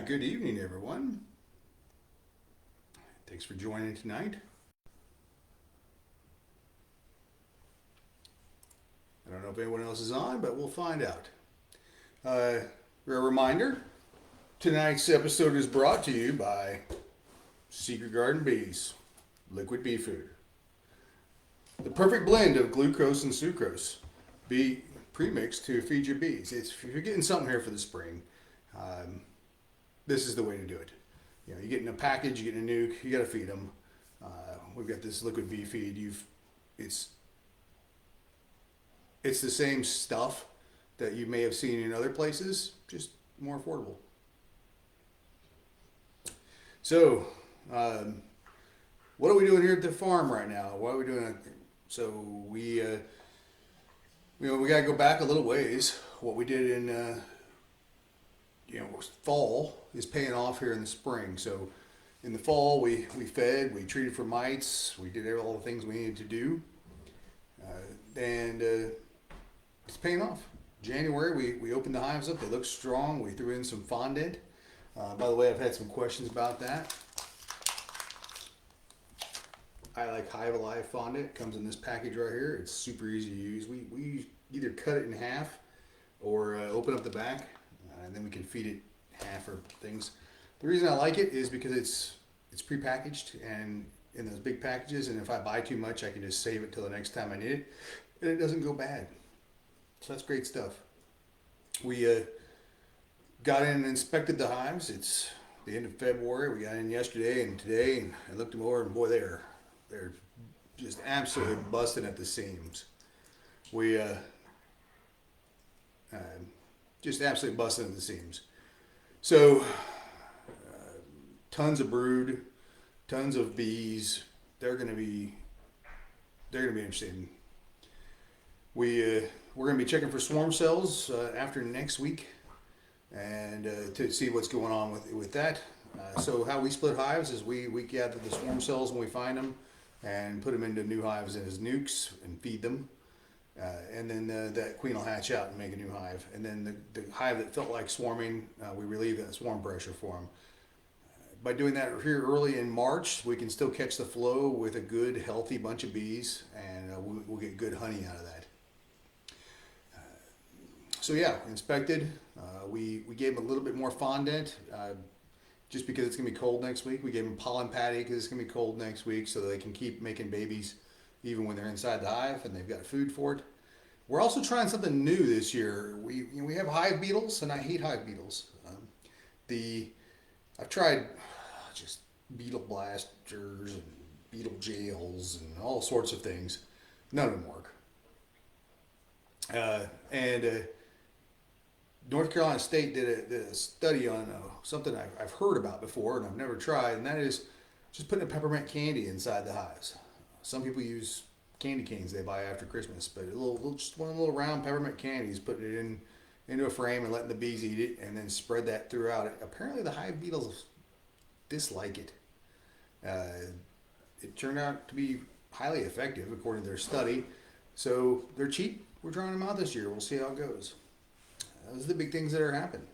Good evening, everyone. Thanks for joining tonight. I don't know if anyone else is on, but we'll find out. A reminder, tonight's episode is brought to you by Secret Garden Bees, liquid bee food. The perfect blend of glucose and sucrose. Bee premix to feed your bees. If you're getting something here for the spring, this is the way to do it. You know, you're getting a package, you're getting a nuke, you got to feed them. We've got this liquid bee feed. It's the same stuff that you may have seen in other places, just more affordable. So, what are we doing here at the farm right now? What are we doing? So we got to go back a little ways. What we did in fall is paying off here in the spring. So in the fall, we fed, we treated for mites, we did all the things we needed to do, and it's paying off. January, we opened the hives up. They look strong. We threw in some fondant. By the way, I've had some questions about that. I like Hive Alive fondant. It comes in this package right here. It's super easy to use. We either cut it in half or open up the back, and then we can feed it half or things. The reason I like it is because it's prepackaged and in those big packages, and if I buy too much, I can just save it till the next time I need it, and it doesn't go bad. So that's great stuff. We got in and inspected the hives. It's the end of February. We got in yesterday and today, and I looked them over, and boy, they're just absolutely busting at the seams. We just absolutely busting at the seams. So tons of brood, tons of bees. They're gonna be interesting. We're gonna be checking for swarm cells after next week, and to see what's going on with that. So how we split hives is we gather the swarm cells when we find them, and put them into new hives as nukes and feed them. And then that queen will hatch out and make a new hive. And then the hive that felt like swarming, we relieve that swarm pressure for them. By doing that here early in March, we can still catch the flow with a good, healthy bunch of bees, and we'll get good honey out of that. So yeah, inspected. We gave them a little bit more fondant, just because it's gonna be cold next week. We gave them pollen patty because it's gonna be cold next week, so they can keep making babies even when they're inside the hive and they've got food for it. We're also trying something new this year. We have hive beetles, and I hate hive beetles. I've tried just beetle blasters and beetle jails and all sorts of things. None of them work. And North Carolina State did a study on something I've heard about before and I've never tried, and that is just putting a peppermint candy inside the hives. Some people use candy canes they buy after Christmas, but just one little round peppermint candies, putting it into a frame and letting the bees eat it, and then spread that throughout. Apparently, the hive beetles dislike it. It turned out to be highly effective according to their study. So they're cheap. We're trying them out this year. We'll see how it goes. Those are the big things that are happening.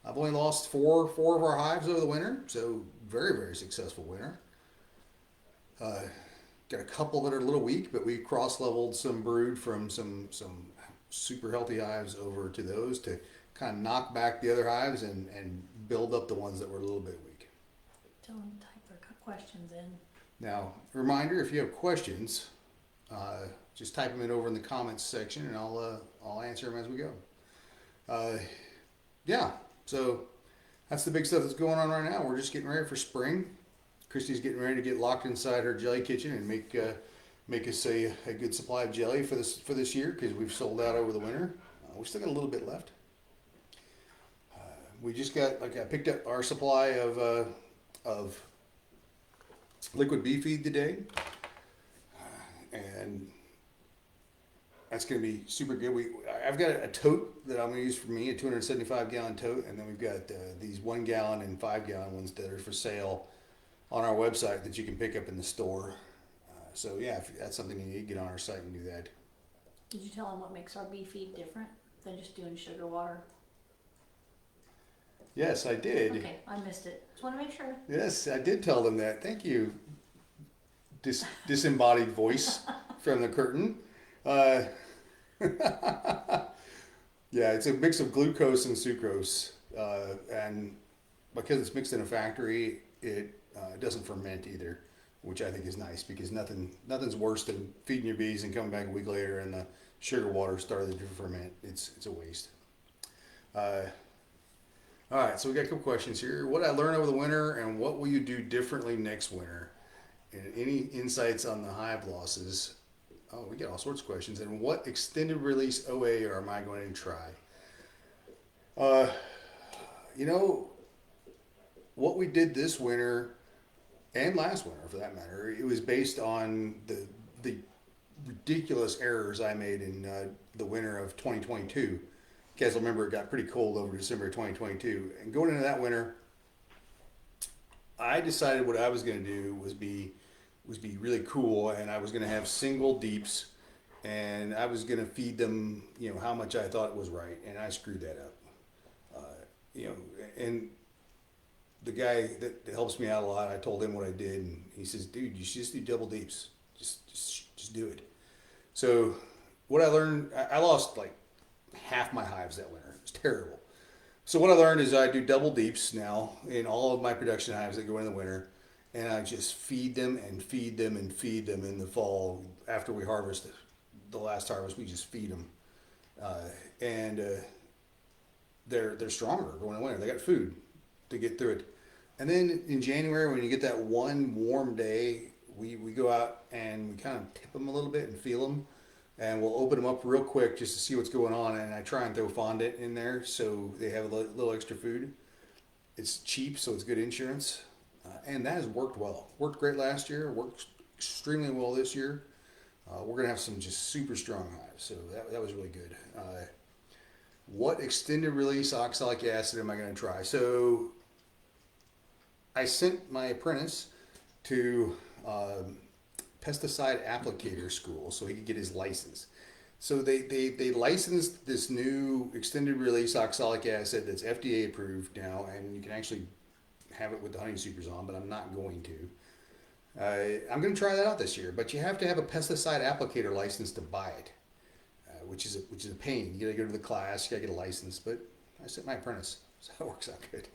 I've only lost four of our hives over the winter, so very, very successful winter. Got a couple that are a little weak, but we cross-leveled some brood from some super healthy hives over to those to kind of knock back the other hives and build up the ones that were a little bit weak. Tell them to type their questions in. Now, reminder, if you have questions, just type them in over in the comments section, and I'll answer them as we go. Yeah, so that's the big stuff that's going on right now. We're just getting ready for spring. Christy's getting ready to get locked inside her jelly kitchen and make us a good supply of jelly for this year, because we've sold out over the winter. We still got a little bit left. We just got I picked up our supply of liquid bee feed today, and that's going to be super good. I've got a tote that I'm going to use for me, a 275 gallon tote, and then we've got these 1 gallon and 5 gallon ones that are for sale on our website that you can pick up in the store. So yeah, if that's something you need, get on our site and do that. Did you tell them what makes our bee feed different than just doing sugar water? Yes, I did. Okay, I missed it. Just want to make sure. Yes, I did tell them that. Thank you, disembodied voice from the curtain. Uh, yeah, it's a mix of glucose and sucrose, and because it's mixed in a factory, it doesn't ferment either, which I think is nice because nothing's worse than feeding your bees and coming back a week later and the sugar water started to ferment. It's a waste. Uh, all right, so we got a couple questions here. What did I learn over the winter, and what will you do differently next winter? And any insights on the hive losses? Oh, we get all sorts of questions. And what extended release OA am I going to try? Uh, you know, what we did this winter and last winter, for that matter, it was based on the ridiculous errors I made in the winter of 2022. You guys will remember it got pretty cold over December of 2022. And going into that winter, I decided what I was going to do was be really cool, and I was going to have single deeps, and I was going to feed them, you know, how much I thought was right, and I screwed that up. You know, and the guy that helps me out a lot, I told him what I did, and he says, "Dude, you should just do double deeps. Just do it." So, what I learned, I lost like half my hives that winter. It was terrible. So what I learned is I do double deeps now in all of my production hives that go in the winter, and I just feed them and feed them and feed them in the fall. After we harvest the last harvest, we just feed them, and they're stronger going in the winter. They got food to get through it. And then in January, when you get that one warm day, we go out and we kind of tip them a little bit and feel them. And we'll open them up real quick just to see what's going on. And I try and throw fondant in there so they have a little extra food. It's cheap, so it's good insurance. And that has worked well. Worked great last year, worked extremely well this year. We're going to have some just super strong hives. So that was really good. What extended release oxalic acid am I going to try? So I sent my apprentice to pesticide applicator school so he could get his license. So they licensed this new extended release oxalic acid that's FDA approved now, and you can actually have it with the honey supers on, but I'm not going to. I'm going to try that out this year, but you have to have a pesticide applicator license to buy it, which is a pain. You got to go to the class, you got to get a license, but I sent my apprentice, so it works out good.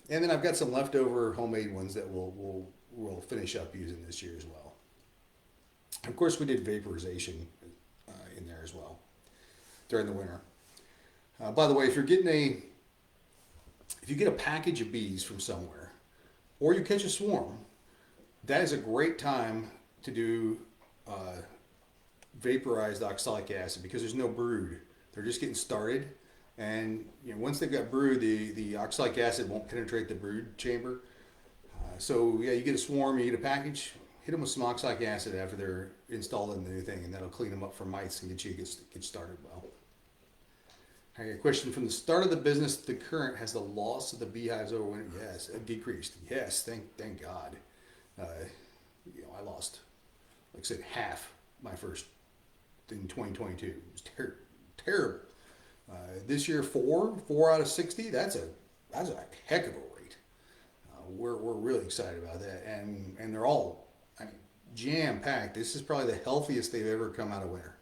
And then I've got some leftover homemade ones that we'll finish up using this year as well. Of course, we did vaporization in there as well during the winter. By the way, if you get a package of bees from somewhere, or you catch a swarm, that is a great time to do vaporized oxalic acid because there's no brood. They're just getting started, and you know, once they've got brood, the oxalic acid won't penetrate the brood chamber. So yeah, you get a swarm, you get a package, hit them with some oxalic acid after they're installed in the new thing, and that'll clean them up from mites and get started well. I got a question from the start of the business to the current. Has the loss of the beehives over winter? Yes, it decreased. Yes, thank God. You know, I lost, like I said, half my first in 2022. It was terrible. This year, four out of 60. That's a heck of a rate. We're really excited about that, and they're all, I mean, jam packed. This is probably the healthiest they've ever come out of winter,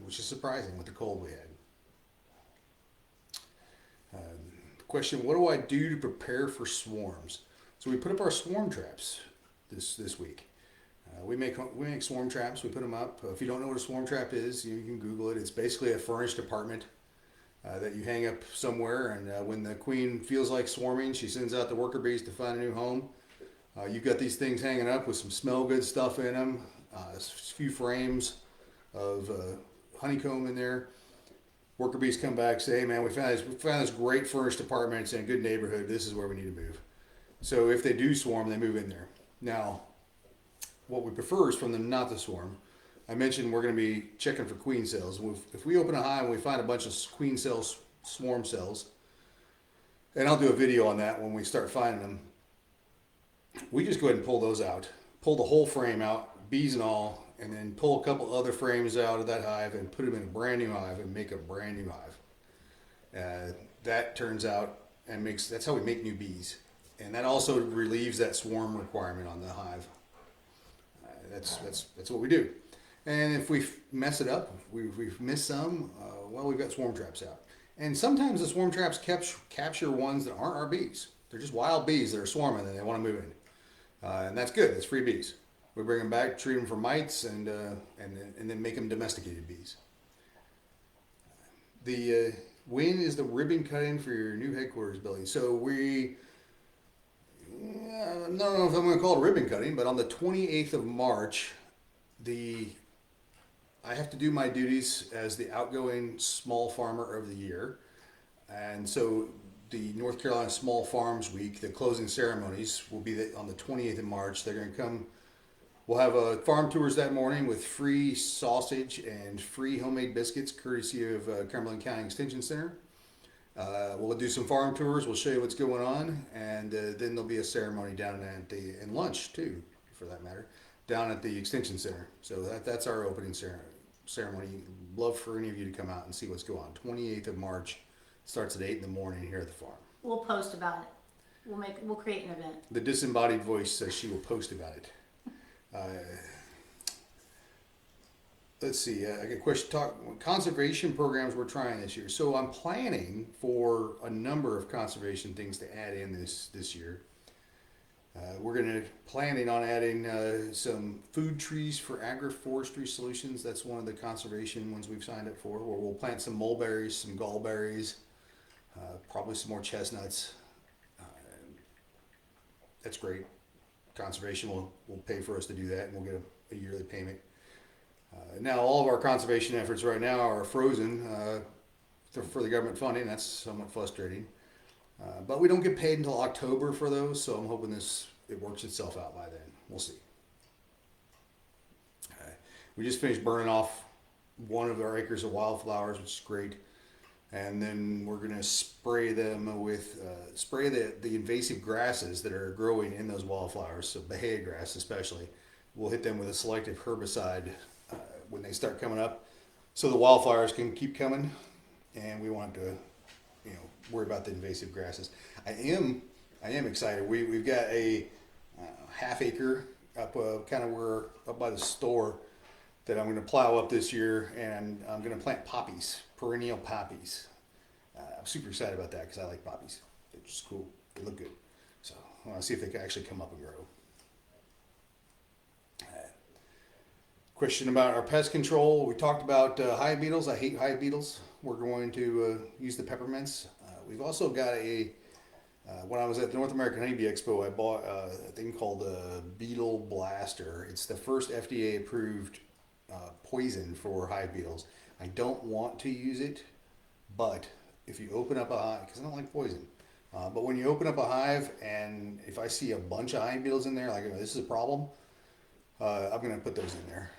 which is surprising with the cold we had. Question: what do I do to prepare for swarms? So we put up our swarm traps this week. We make swarm traps. We put them up. If you don't know what a swarm trap is, you can Google it. It's basically a furnished apartment that you hang up somewhere, and when the queen feels like swarming, she sends out the worker bees to find a new home. You've got these things hanging up with some smell good stuff in them, a few frames of honeycomb in there. Worker bees come back, say, "Hey man, we found this great furnished apartment. It's in a good neighborhood. This is where we need to move." So if they do swarm, they move in there. Now, what we prefer is from them not to swarm. I mentioned we're going to be checking for queen cells. If we open a hive and we find a bunch of queen cells, swarm cells, and I'll do a video on that when we start finding them, we just go ahead and pull those out. Pull the whole frame out, bees and all, and then pull a couple other frames out of that hive and put them in a brand new hive and make a brand new hive. That turns out and that's how we make new bees, and that also relieves that swarm requirement on the hive. That's what we do. And if we mess it up, we've missed some. Well, we've got swarm traps out, and sometimes the swarm traps capture ones that aren't our bees. They're just wild bees that are swarming and they want to move in, and that's good. That's free bees. We bring them back, treat them for mites, and then make them domesticated bees. When is the ribbon cutting for your new headquarters building? So I don't know if I'm going to call it ribbon cutting, but on the 28th of March, I have to do my duties as the outgoing small farmer of the year. And so the North Carolina Small Farms Week, the closing ceremonies will be on the 28th of March. They're going to come. We'll have farm tours that morning with free sausage and free homemade biscuits, courtesy of Cumberland County Extension Center. We'll do some farm tours. We'll show you what's going on, and then there'll be a ceremony down and lunch too, for that matter, down at the Extension Center. So that's our opening ceremony. Love for any of you to come out and see what's going on. 28th of March starts at 8 in the morning here at the farm. We'll post about it. We'll create an event. The disembodied voice says she will post about it. Let's see. I got a question. Conservation programs we're trying this year. So I'm planning for a number of conservation things to add in this year. We're planning on adding some food trees for agroforestry solutions. That's one of the conservation ones we've signed up for. Where we'll plant some mulberries, some gallberries, probably some more chestnuts. That's great. Conservation will pay for us to do that, and we'll get a yearly payment. Now, all of our conservation efforts right now are frozen for the government funding. That's somewhat frustrating. But we don't get paid until October for those, so I'm hoping it works itself out by then. We'll see. We just finished burning off one of our acres of wildflowers, which is great. And then we're going to spray them with the invasive grasses that are growing in those wildflowers, so Bahia grass especially. We'll hit them with a selective herbicide when they start coming up, so the wildflowers can keep coming, and we want to, worry about the invasive grasses. I am excited. We've got a half acre up up by the store that I'm going to plow up this year, and I'm going to plant poppies, perennial poppies. I'm super excited about that because I like poppies. They're just cool. They look good. So I want to see if they can actually come up and grow. Question about our pest control. We talked about hive beetles. I hate hive beetles. We're going to use the peppermints. We've also got when I was at the North American Honeybee Expo, I bought a thing called a Beetle Blaster. It's the first FDA approved poison for hive beetles. I don't want to use it, but if you open up a hive, because I don't like poison, but when you open up a hive and if I see a bunch of hive beetles in there, like this is a problem, I'm going to put those in there.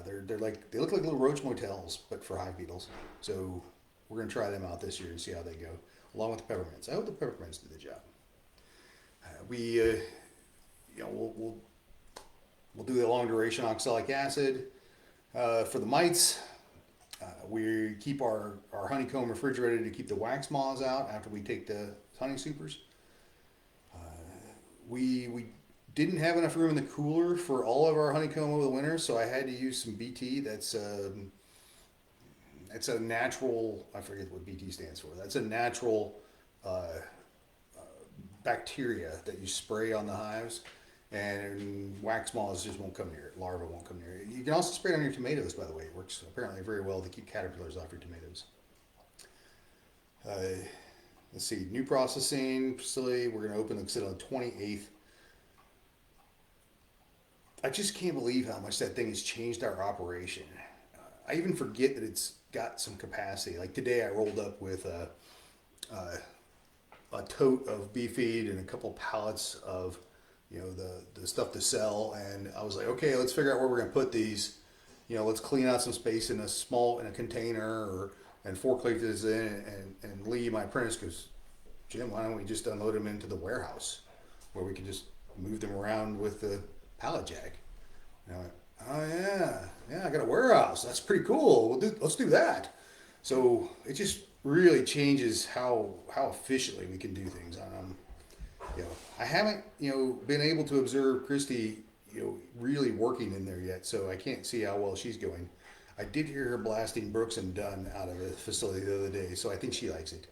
They look like little roach motels, but for hive beetles. So we're going to try them out this year and see how they go, along with the peppermints. I hope the peppermints do the job. We'll do the long duration oxalic acid for the mites. We keep our honeycomb refrigerated to keep the wax moths out after we take the honey supers. We didn't have enough room in the cooler for all of our honeycomb over the winter, so I had to use some BT. That's a natural, I forget what BT stands for. That's a natural bacteria that you spray on the hives, and wax moths just won't come near it. Larvae won't come near it. You can also spray it on your tomatoes, by the way. It works apparently very well to keep caterpillars off your tomatoes. Let's see, new processing facility. We're going to open the facility on the 28th. I just can't believe how much that thing has changed our operation. I even forget that it's got some capacity. Like today, I rolled up with a tote of bee feed and a couple pallets of the stuff to sell, and I was like, okay, let's figure out where we're going to put these. Let's clean out some space in a container and forklift this in, and Lee, my apprentice, goes, Jim, why don't we just unload them into the warehouse where we can just move them around with the pallet jack? And I went, oh yeah, I got a warehouse. That's pretty cool. Let's do that. So it just really changes how efficiently we can do things. You know, I haven't been able to observe Christy really working in there yet, so I can't see how well she's going. I did hear her blasting Brooks and Dunn out of the facility the other day, so I think she likes it.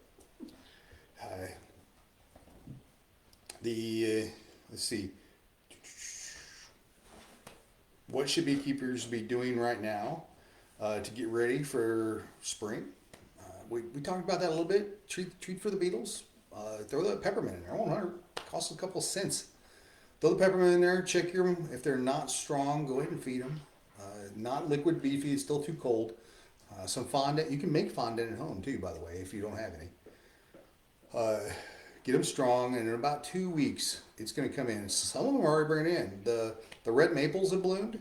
Uh, let's see, what should beekeepers be doing right now to get ready for spring? We talked about that a little bit. Treat for the beetles. Throw the peppermint in there. It won't hurt. Costs a couple cents. Throw the peppermint in there. Check them. If they're not strong, go ahead and feed them. Not liquid beefy. It's still too cold. Some fondant. You can make fondant at home too, by the way, if you don't have any. Get them strong, and in about 2 weeks, it's going to come in. Some of them are already bringing in. The red maples have bloomed,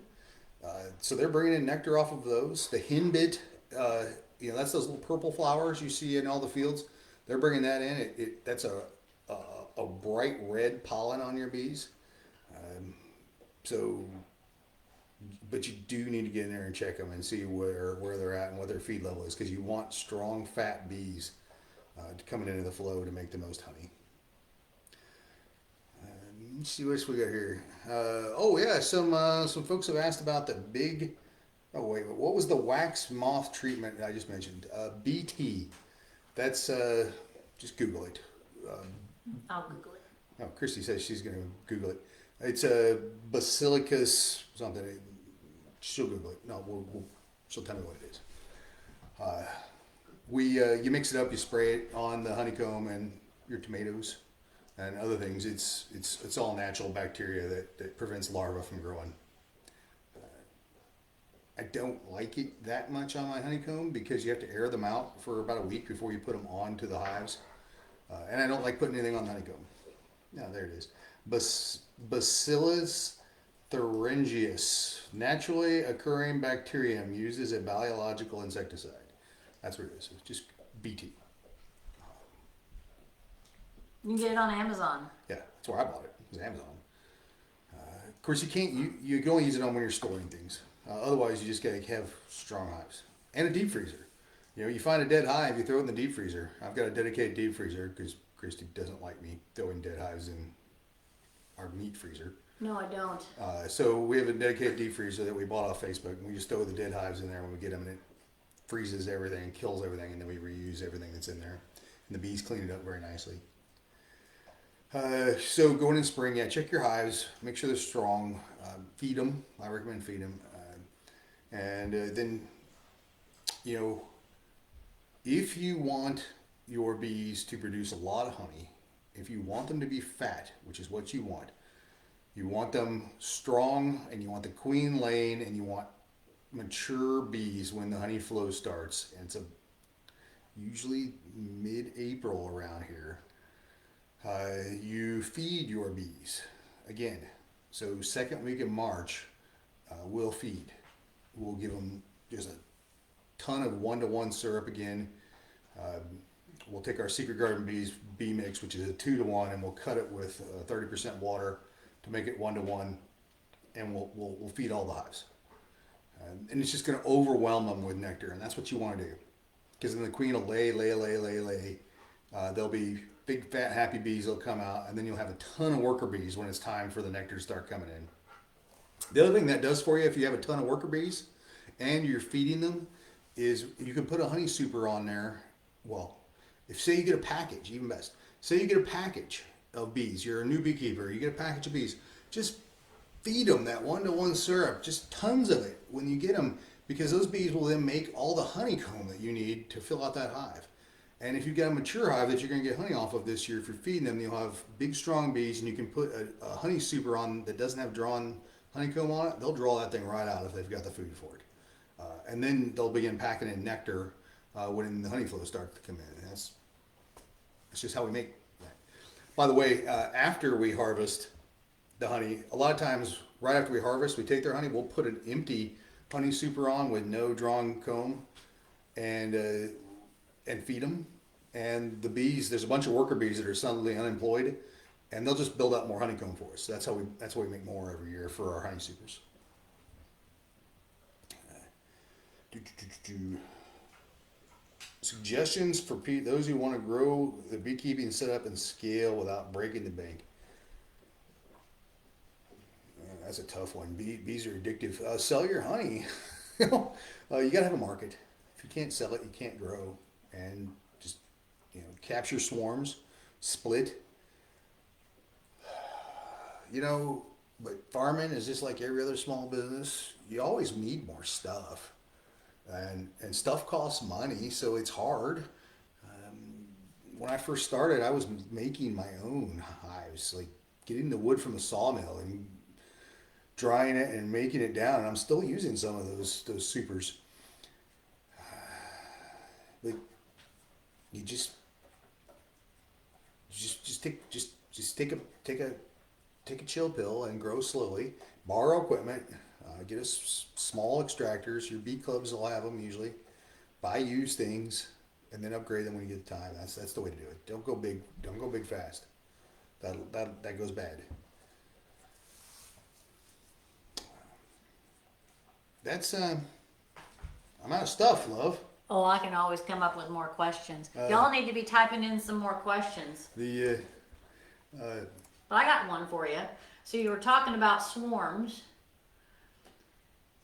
so they're bringing in nectar off of those. The henbit, that's those little purple flowers you see in all the fields. They're bringing that in. That's a bright red pollen on your bees. So, but you do need to get in there and check them and see where they're at and what their feed level is, because you want strong, fat bees coming into the flow to make the most honey. Let's see what else we got here. Some folks have asked about the big. Oh wait, what was the wax moth treatment I just mentioned? BT. That's just Google it. I'll Google it. Oh, Christy says she's going to Google it. It's a basilicus something. She'll Google it. No, she'll tell me what it is. You mix it up, you spray it on the honeycomb and your tomatoes and other things. It's all natural bacteria that prevents larvae from growing. I don't like it that much on my honeycomb because you have to air them out for about a week before you put them onto the hives. And I don't like putting anything on the honeycomb. No, there it is. Bacillus thuringius, naturally occurring bacterium used as a biological insecticide. That's what it is. It's just BT. You can get it on Amazon. Yeah, that's where I bought it. It was Amazon. Of course, you can't. You can only use it on when you're storing things. Otherwise, you just gotta have strong hives and a deep freezer. You find a dead hive, you throw it in the deep freezer. I've got a dedicated deep freezer because Christy doesn't like me throwing dead hives in our meat freezer. No, I don't. So we have a dedicated deep freezer that we bought off Facebook, and we just throw the dead hives in there when we get them, and it freezes everything, kills everything, and then we reuse everything that's in there. And the bees clean it up very nicely. So going in spring, check your hives, make sure they're strong, feed them. I recommend feed them. And then, if you want your bees to produce a lot of honey, if you want them to be fat, which is what you want them strong, and you want the queen laying, and you want mature bees when the honey flow starts. And it's usually mid-April around here. You feed your bees again. So second week of March, we'll feed. We'll give them just a ton of 1-to-1 syrup again. We'll take our Secret Garden Bees bee mix, which is a 2-to-1, and we'll cut it with 30% water to make it 1-to-1, and we'll feed all the hives. And it's just going to overwhelm them with nectar, and that's what you want to do. Because then the queen will lay. There'll be big, fat, happy bees that'll come out, and then you'll have a ton of worker bees when it's time for the nectar to start coming in. The other thing that does for you, if you have a ton of worker bees and you're feeding them, is you can put a honey super on there. Well, if say you get a package, even best. Say you get a package of bees. You're a new beekeeper. You get a package of bees. Just feed them that 1-to-1 syrup. Just tons of it when you get them, because those bees will then make all the honeycomb that you need to fill out that hive. And if you've got a mature hive that you're going to get honey off of this year, if you're feeding them, you'll have big, strong bees, and you can put a honey super on that doesn't have drawn honeycomb on it. They'll draw that thing right out if they've got the food for it. And then they'll begin packing in nectar when the honey flow starts to come in. That's just how we make that. By the way, after we harvest the honey, a lot of times right after we harvest, we take their honey, we'll put an empty honey super on with no drawn comb and feed them. And the bees, there's a bunch of worker bees that are suddenly unemployed, and they'll just build up more honeycomb for us. That's how we make more every year for our honey supers. suggestions for those who want to grow the beekeeping setup and scale without breaking the bank. That's a tough one. Bees are addictive. Sell your honey. You gotta have a market. If you can't sell it, you can't grow. And just capture swarms, split. But farming is just like every other small business. You always need more stuff, and stuff costs money, so it's hard. When I first started, I was making my own hives, like getting the wood from the sawmill and drying it and making it down. And I'm still using some of those supers. But you just take a chill pill and grow slowly. Borrow equipment. Get us small extractors. Your bee clubs will have them usually. Buy used things and then upgrade them when you get the time. That's the way to do it. Don't go big. Don't go big fast. That goes bad. That's I'm out of stuff, love. Oh, I can always come up with more questions. Y'all need to be typing in some more questions. But I got one for you. So you were talking about swarms.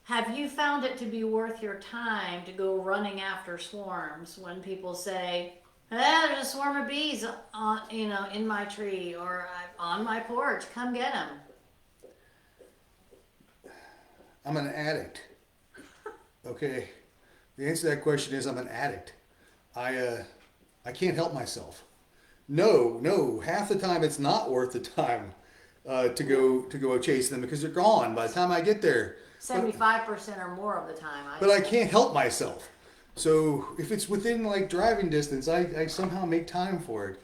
Have you found it to be worth your time to go running after swarms when people say, there's a swarm of bees on, in my tree or on my porch, come get them? I'm an addict. Okay. The answer to that question is I'm an addict. I can't help myself. No. Half the time it's not worth the time to go chase them because they're gone by the time I get there. 75% or more of the time. But I can't help myself. So if it's within like driving distance, I somehow make time for it.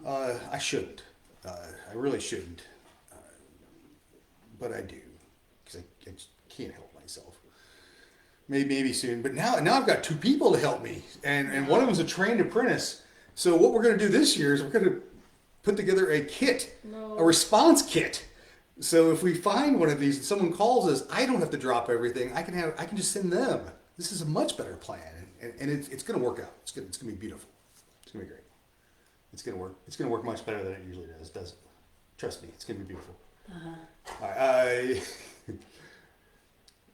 I shouldn't. I really shouldn't. But I do because I just can't help myself. Maybe soon. But now I've got two people to help me, and one of them's a trained apprentice. So what we're going to do this year is we're going to put together a kit, a response kit. So if we find one of these and someone calls us, I don't have to drop everything. I can just send them. This is a much better plan, and it's going to work out. It's going to be beautiful. It's going to be great. It's going to work. It's going to work much better than it usually does. Doesn't it? Trust me, it's going to be beautiful. All right,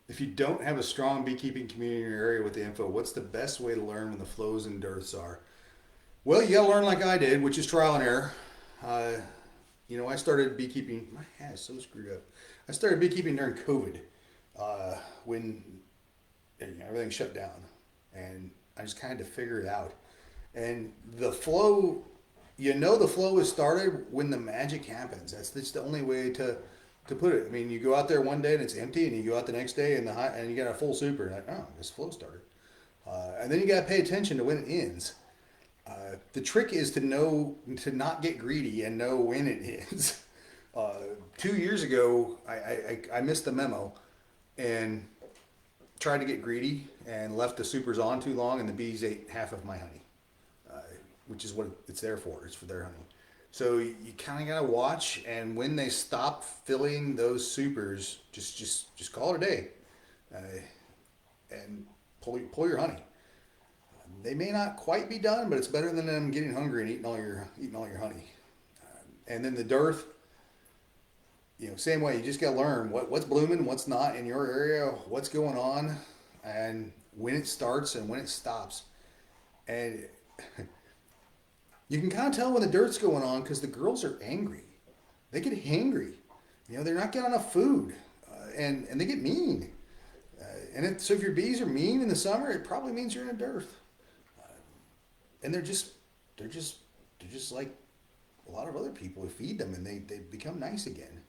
if you don't have a strong beekeeping community in your area with the info, what's the best way to learn when the flows and dearths are? Well, you gotta learn like I did, which is trial and error. I started beekeeping. My hat is so screwed up. I started beekeeping during COVID, when everything shut down, and I just kind of figured it out. And the flow, the flow is started when the magic happens. That's the only way to put it. I mean, you go out there one day and it's empty, and you go out the next day and you got a full super. And this flow started. And then you got to pay attention to when it ends. The trick is to not get greedy and know when it ends. 2 years ago, I missed the memo and tried to get greedy and left the supers on too long, and the bees ate half of my honey, which is what it's there for. It's for their honey. So you kind of gotta watch, and when they stop filling those supers, just call it a day, and pull your honey. They may not quite be done, but it's better than them getting hungry and eating all your honey. And then the dearth, same way. You just gotta learn what's blooming, what's not in your area, what's going on, and when it starts and when it stops. And you can kind of tell when the dearth's going on because the girls are angry. They get hangry. They're not getting enough food, and they get mean. So if your bees are mean in the summer, it probably means you're in a dearth. And they're just like a lot of other people who feed them, and they become nice again.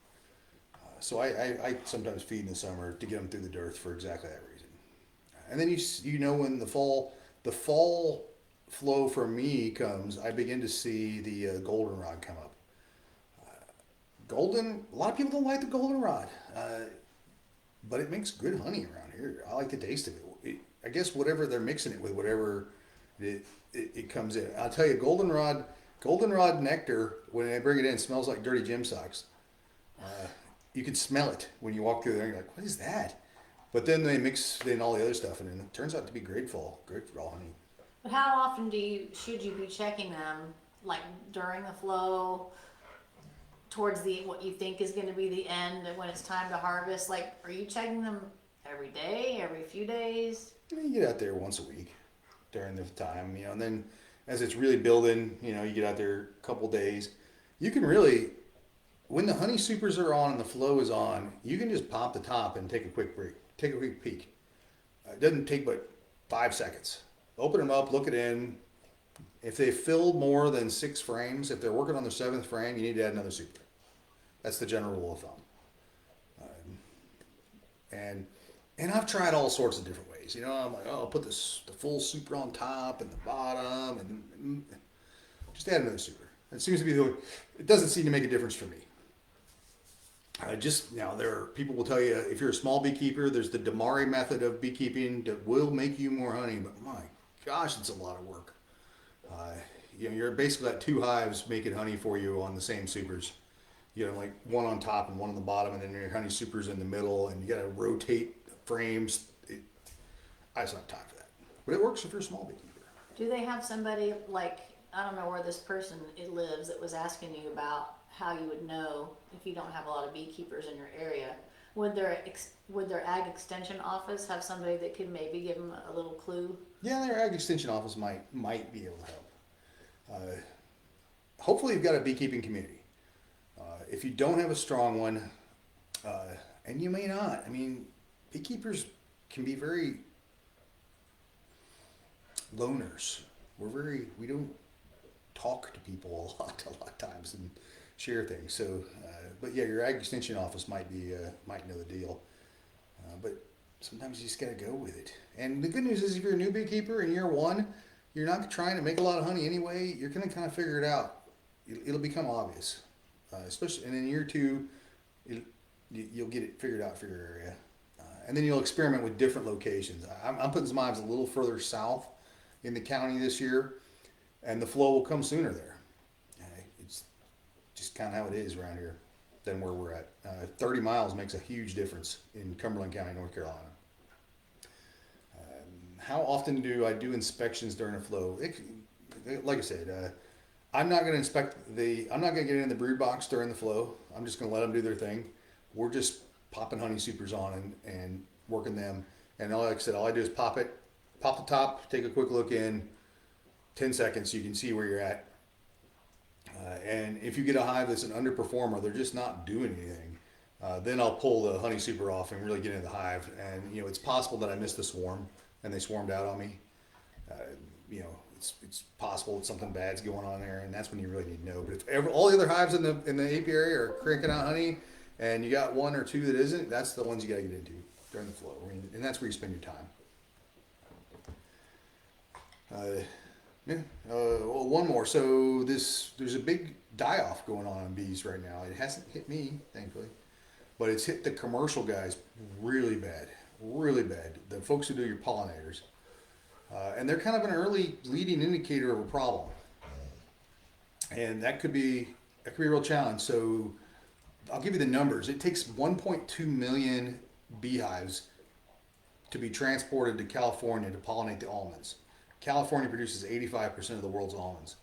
So I sometimes feed in the summer to get them through the dearth for exactly that reason. And then when the fall flow for me comes, I begin to see the goldenrod come up. A lot of people don't like the goldenrod, but it makes good honey around here. I like the taste of it. I guess whatever they're mixing it with, whatever it comes in. I'll tell you, goldenrod nectar, when they bring it in, smells like dirty gym socks. You can smell it when you walk through there, and you're like, what is that? But then they mix in all the other stuff, and it turns out to be great fall honey. But how often should you be checking them? Like during the flow, towards the what you think is going to be the end, and when it's time to harvest? Like, are you checking them every day, every few days? You get out there once a week during the time, and then as it's really building, you get out there a couple days. You can really, when the honey supers are on and the flow is on, you can just pop the top and take a quick break, take a quick peek. It doesn't take but 5 seconds. Open them up, look it in. If they filled more than 6 frames, if they're working on their seventh frame, you need to add another super. That's the general rule of thumb. And and I've tried all sorts of different ways. I'm like, oh, I'll put the full super on top and the bottom, and just add another super. It seems to be it doesn't seem to make a difference for me. I just now there are people will tell you if you're a small beekeeper, there's the Damari method of beekeeping that will make you more honey, but my gosh, it's a lot of work. Uh, you're basically got 2 hives making honey for you on the same supers. Like one on top and one on the bottom, and then your honey supers in the middle, and you got to rotate frames. I just don't have time for that. But it works if you're a small beekeeper. Do they have somebody like, I don't know where this person it lives that was asking you about how you would know if you don't have a lot of beekeepers in your area? Would their ag extension office have somebody that could maybe give them a little clue? Yeah, their ag extension office might be able to help. Hopefully, you've got a beekeeping community. If you don't have a strong one, and you may not, I mean, beekeepers can be very loners. We don't talk to people a lot of times and share things. So, but yeah, your ag extension office might know the deal. But sometimes you just gotta go with it. And the good news is, if you're a new beekeeper in year one, you're not trying to make a lot of honey anyway. You're gonna kind of figure it out. It'll become obvious, especially. And in year two, you'll get it figured out for your area. And then you'll experiment with different locations. I'm putting some hives a little further south in the county this year, and the flow will come sooner there. It's just kind of how it is around here than where we're at. 30 miles makes a huge difference in Cumberland County, North Carolina. How often do I do inspections during a flow? Like I said, I'm not going to I'm not going to get in the brood box during the flow. I'm just going to let them do their thing. We're just popping honey supers on and working them. And like I said, all I do is pop the top, take a quick look in, 10 seconds, so you can see where you're at. And if you get a hive that's an underperformer, they're just not doing anything, then I'll pull the honey super off and really get into the hive. And it's possible that I missed the swarm and they swarmed out on me. Uh, it's possible that something bad's going on there, and that's when you really need to know. But if all the other hives in the apiary are cranking out honey, and you got one or two that isn't, that's the ones you got to get into during the flow, and that's where you spend your time. Well, one more. So there's a big die-off going on bees right now. It hasn't hit me, thankfully, but it's hit the commercial guys really bad, really bad. The folks who do your pollinators, and they're kind of an early leading indicator of a problem, and that could be a real challenge. So I'll give you the numbers. It takes 1.2 million beehives to be transported to California to pollinate the almonds. California produces 85% of the world's almonds.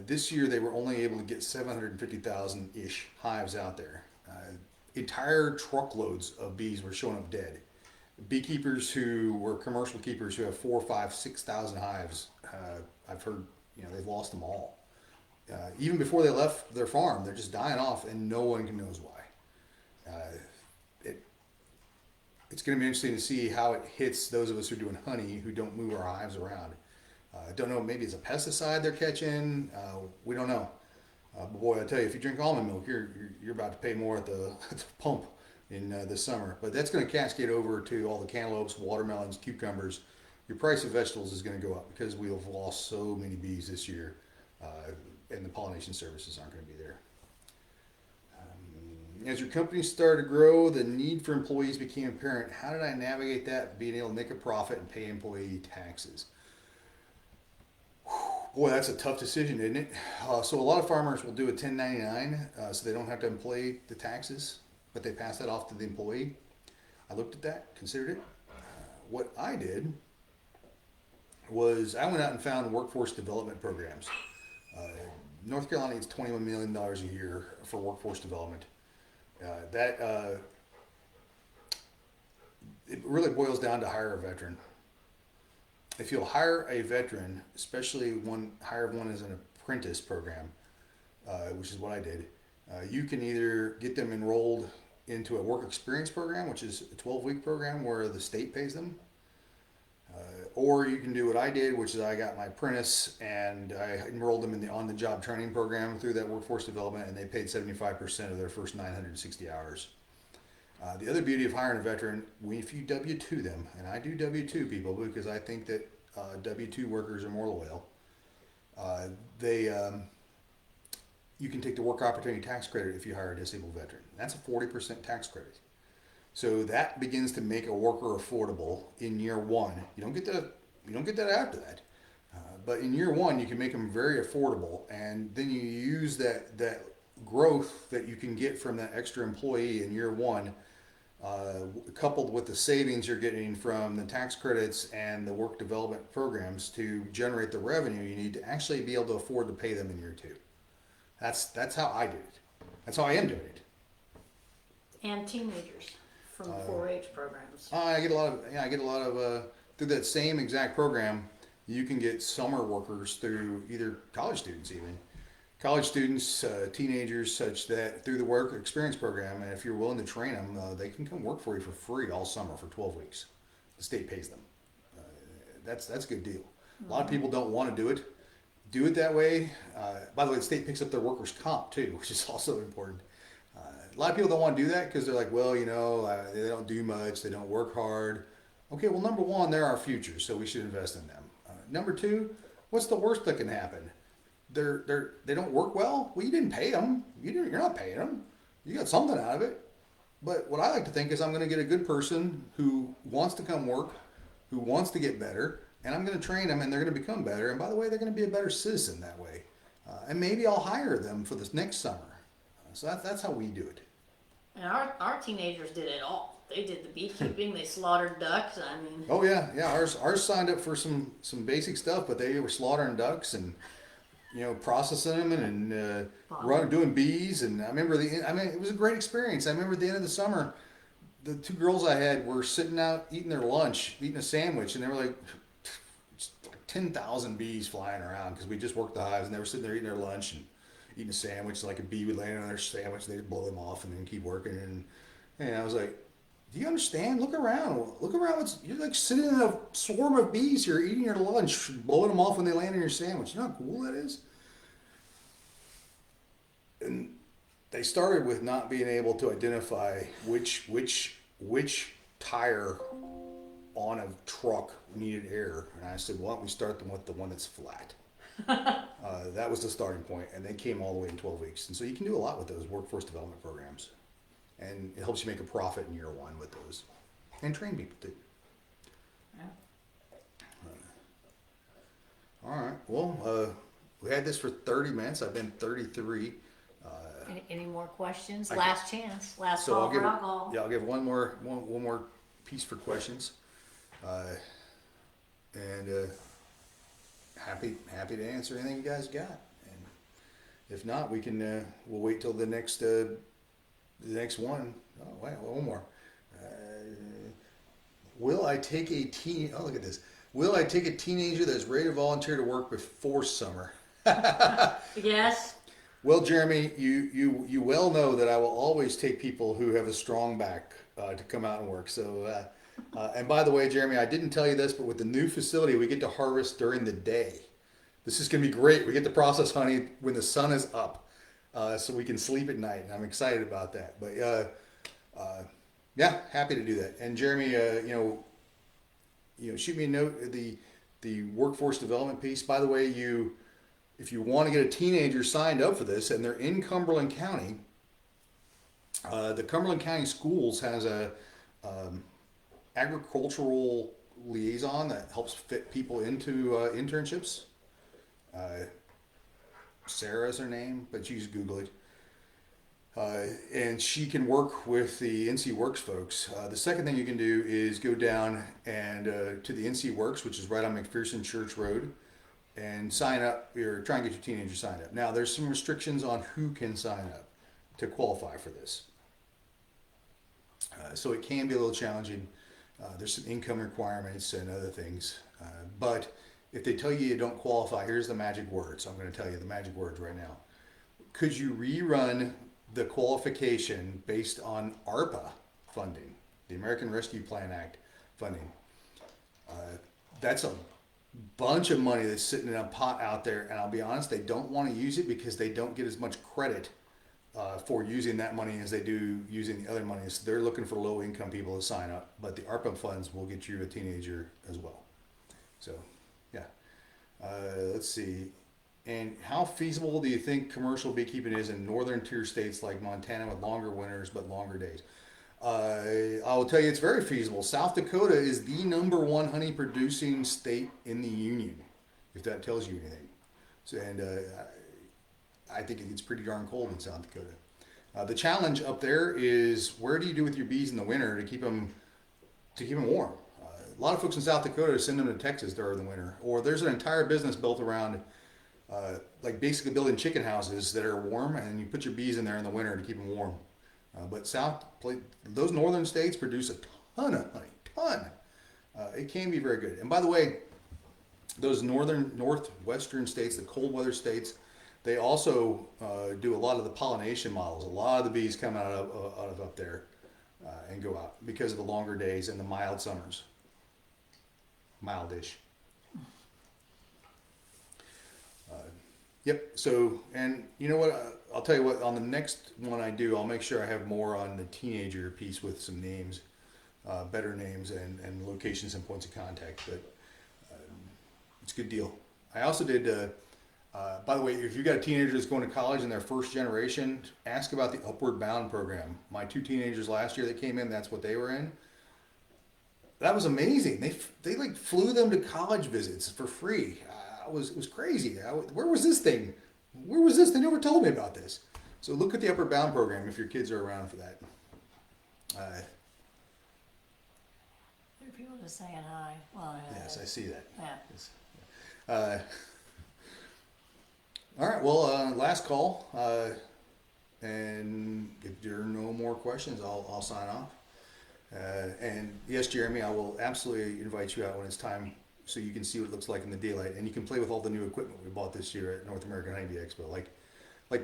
This year, they were only able to get 750,000-ish hives out there. Entire truckloads of bees were showing up dead. Beekeepers who were commercial keepers who have 4, 5, 6,000 hives, I've heard, they've lost them all. Even before they left their farm, they're just dying off, and no one knows why. It's going to be interesting to see how it hits those of us who are doing honey who don't move our hives around. Don't know, maybe it's a pesticide they're catching. We don't know. But boy, I tell you, if you drink almond milk, you're about to pay more at the pump in this summer. But that's going to cascade over to all the cantaloupes, watermelons, cucumbers. Your price of vegetables is going to go up because we have lost so many bees this year, and the pollination services aren't going to be there. As your company started to grow, the need for employees became apparent. How did I navigate that, being able to make a profit and pay employee taxes? Boy, that's a tough decision, isn't it? So a lot of farmers will do a 1099, so they don't have to employ the taxes, but they pass that off to the employee. I looked at that, considered it. What I did was I went out and found workforce development programs. Uh, North Carolina needs $21 million a year for workforce development. That it really boils down to hire a veteran. If you'll hire a veteran, especially hire one as an apprentice program, which is what I did, you can either get them enrolled into a work experience program, which is a 12-week program where the state pays them, or you can do what I did, which is I got my apprentice and I enrolled them in the on-the-job training program through that workforce development, and they paid 75% of their first 960 hours. The other beauty of hiring a veteran, if you W-2 them, and I do W-2 people because I think that W-2 workers are more loyal, you can take the work opportunity tax credit if you hire a disabled veteran. That's a 40% tax credit. So that begins to make a worker affordable in year one. You don't get that after that. But in year one, you can make them very affordable, and then you use that growth that you can get from that extra employee in year one, coupled with the savings you're getting from the tax credits and the work development programs to generate the revenue you need to actually be able to afford to pay them in year two. That's how I did it. That's how I am doing it. And teenagers from 4-H programs. I get a lot of through that same exact program. You can get summer workers through either college students, teenagers, such that through the work experience program, and if you're willing to train them, they can come work for you for free all summer for 12 weeks. The state pays them. That's a good deal. A lot of people don't want to do it that way. By the way, the state picks up their workers' comp too, which is also important. A lot of people don't want to do that because they're like, well, they don't do much, they don't work hard. Okay, well, number one, they're our future, so we should invest in them. Number two, what's the worst that can happen? They don't work well. Well, you didn't pay them. You're not paying them. You got something out of it. But what I like to think is I'm going to get a good person who wants to come work, who wants to get better, and I'm going to train them, and they're going to become better. And by the way, they're going to be a better citizen that way. And maybe I'll hire them for this next summer. So that's how we do it. And our teenagers did it all. They did the beekeeping. They slaughtered ducks. I mean. Oh yeah. Ours signed up for some basic stuff, but they were slaughtering ducks and processing them and doing bees. And I remember it was a great experience. I remember at the end of the summer, the two girls I had were sitting out eating their lunch, eating a sandwich, and they were like 10,000 bees flying around because we just worked the hives, and they were sitting there eating their lunch and eating a sandwich. Like a bee would land on their sandwich, they'd blow them off and then keep working. And I was like, do you understand? Look around. You're like sitting in a swarm of bees here eating your lunch, blowing them off when they land on your sandwich. You know how cool that is? And they started with not being able to identify which tire on a truck needed air. And I said, why don't we start them with the one that's flat? That was the starting point, and they came all the way in 12 weeks. And so you can do a lot with those workforce development programs. And it helps you make a profit in year one with those. And train people too. Yeah. All right. Well, we had this for 30 minutes. I've been 33. Any more questions? Last chance. Last So call for alcohol. I'll give one more piece for questions. Happy to answer anything you guys got. And if not, we can we'll wait till the next one. Oh, wait, one more. Will I take a look at this. Will I take a teenager that's ready to volunteer to work before summer? Yes. Well, Jeremy, you well know that I will always take people who have a strong back to come out and work. So, and by the way, Jeremy, I didn't tell you this, but with the new facility, we get to harvest during the day. This is going to be great. We get to process honey when the sun is up. So we can sleep at night, and I'm excited about that. But yeah, happy to do that. And Jeremy, shoot me a note. The workforce development piece. By the way, if you want to get a teenager signed up for this, and they're in Cumberland County, the Cumberland County Schools has a agricultural liaison that helps fit people into internships. Sarah's her name, but you just Google it. And she can work with the NC Works folks. The second thing you can do is go down and to the NC Works, which is right on McPherson Church Road, and sign up or try and get your teenager signed up. Now, there's some restrictions on who can sign up to qualify for this. So it can be a little challenging. There's some income requirements and other things. But if they tell you don't qualify, here's the magic words. I'm going to tell you the magic words right now. Could you rerun the qualification based on ARPA funding, the American Rescue Plan Act funding? That's a bunch of money that's sitting in a pot out there, and I'll be honest, they don't want to use it because they don't get as much credit for using that money as they do using the other monies. They're looking for low income people to sign up, but the ARPA funds will get you a teenager as well. So, yeah. Let's see. And how feasible do you think commercial beekeeping is in northern tier states like Montana with longer winters but longer days? I will tell you it's very feasible. South Dakota is the #1 honey producing state in the union, if that tells you anything. So, and I think it gets pretty darn cold in South Dakota. The challenge up there is where do you do with your bees in the winter to keep them warm? A lot of folks in South Dakota send them to Texas during the winter, or there's an entire business built around like basically building chicken houses that are warm, and you put your bees in there in the winter to keep them warm. But those northern states produce a ton of honey, ton. It can be very good. And by the way, those northwestern states, the cold weather states, they also do a lot of the pollination models. A lot of the bees come out of up there and go out because of the longer days and the mild summers. Mildish. Yep. So, and you know what? I'll tell you what. On the next one I do, I'll make sure I have more on the teenager piece with some names, better names, and locations and points of contact. But it's a good deal. I also did. By the way, if you've got a teenager that's going to college in their first generation, ask about the Upward Bound program. My 2 teenagers last year that came in, that's what they were in. That was amazing. They like flew them to college visits for free. It was crazy. Where was this thing? Where was this? They never told me about this. So look at the Upward Bound program if your kids are around for that. There are people just saying hi. Well, Yes, I see that. Yeah. Yes. All right. Well, last call. And if there are no more questions, I'll sign off. And yes, Jeremy, I will absolutely invite you out when it's time so you can see what it looks like in the daylight, and you can play with all the new equipment we bought this year at North American Honeybee Expo. Like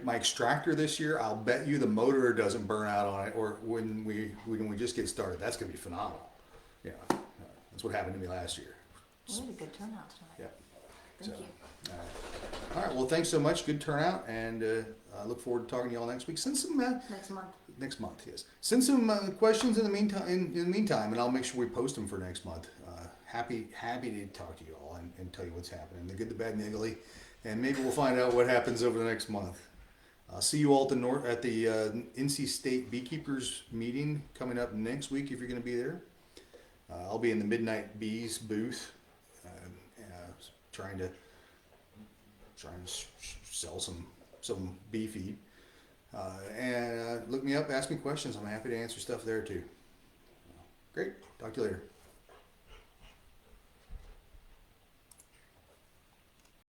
my extractor this year, I'll bet you the motor doesn't burn out on it, or when we just get started. That's going to be phenomenal. Yeah, that's what happened to me last year. We had a good turnout tonight. Yeah. Thank you. All right. Well, thanks so much. Good turnout, and I look forward to talking to you all next week. Send some Next month. next month. Yes. Send some questions in the meantime. In the meantime, and I'll make sure we post them for next month. Happy to talk to you all and tell you what's happening, the good, the bad, and the ugly, and maybe we'll find out what happens over the next month. I'll see you all at the NC State Beekeepers meeting coming up next week if you're going to be there. I'll be in the Midnight Bees booth, trying to sell some bee feed. And look me up, ask me questions. I'm happy to answer stuff there too. Great. Talk to you later.